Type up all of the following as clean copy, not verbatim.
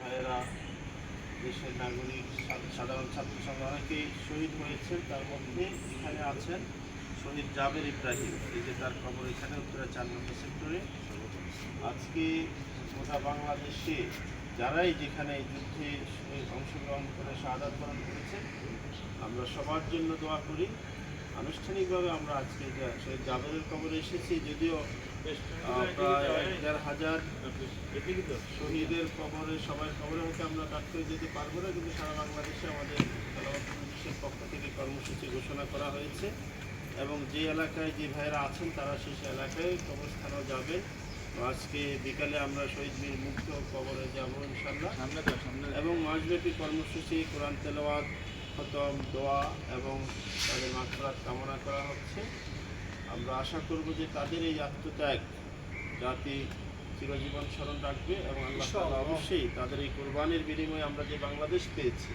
ভাইয়েরা, দেশের নাগরিক, সাধারণ ছাত্র সংঘ অনেকেই শহীদ হয়েছেন। তার মধ্যে এখানে আছেন শহীদ জাবের ইব্রাহিম। এই যে তার খবর এখানে উত্তরা 4 নম্বর সেক্টরে। আজকে গোটা বাংলাদেশে যারাই যেখানে এই যুদ্ধে অংশগ্রহণ করে শাহাদাত বরণ করেছেন, আমরা সবার জন্য দোয়া করি। আনুষ্ঠানিকভাবে আমরা আজকে শহীদ জাবেরের খবরে এসেছি, যদিও প্রায় 1,500 শহীদের খবরে সবাই খবরে হয়তো আমরা কাজ করে যেতে পারবো না, কিন্তু সারা বাংলাদেশে আমাদের খেলাফতের পক্ষ থেকে কর্মসূচি ঘোষণা করা হয়েছে এবং যে এলাকায় যে ভাইয়েরা আছেন তারা সেই এলাকায় কবরস্থানেও যাবে। আজকে বিকালে আমরা শহীদ মীর মুক্ত কবরে যাব ইনশাআল্লাহ, এবং মাসব্যাপী কর্মসূচি কোরআন তেলাওয়াত, খতম, দোয়া এবং তাদের মাগফিরাত কামনা করা হচ্ছে। আমরা আশা করব যে তাদের এই আত্মত্যাগ জাতি চিরজীবন স্মরণ রাখবে এবং আল্লাহ তাআলা অবশ্যই তাদের এই কোরবানির বিনিময়ে আমরা যে বাংলাদেশ পেয়েছি,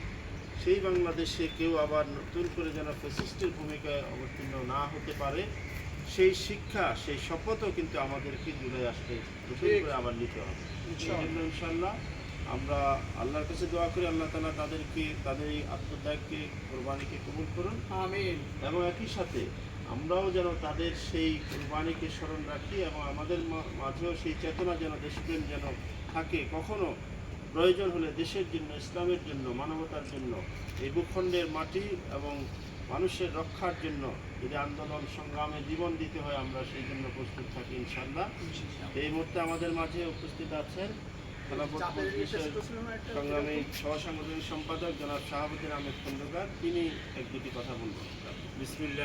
সেই বাংলাদেশে কেউ আবার নতুন করে যেন ফ্যাসিস্টের ভূমিকায় অবতীর্ণ না হতে পারে, সেই শিক্ষা, সেই শপথও কিন্তু আমাদেরকে জুলাই আসতে নতুন করে আবার নিতে হবে। ইনশাআল্লাহ আমরা আল্লাহর কাছে দোয়া করি আল্লাহ তাআলা তাদেরকে, তাদের এই আত্মত্যাগকে, কোরবানিকে কবুল করুন, আমিন। এবং একই সাথে আমরাও যেন তাদের সেই কোরবানিকে স্মরণ রাখি এবং আমাদের মাঝেও সেই চেতনা যেন, দেশপ্রেম যেন থাকে। কখনো প্রয়োজন হলে দেশের জন্য, ইসলামের জন্য, মানবতার জন্য, এই ভূখণ্ডের মাটি এবং মানুষের রক্ষার জন্য যদি আন্দোলন সংগ্রামে জীবন দিতে হয়, আমরা সেই জন্য প্রস্তুত থাকি ইনশাআল্লাহ। এই মুহূর্তে আমাদের মাঝে উপস্থিত আছেন সংগ্রামী সহসাংগঠনিক সম্পাদক জনাব শাহাবুদ্দিন আহমেদ খন্দকার। তিনি এক দুটি কথা বলবেন। বিসমিল্লাহ।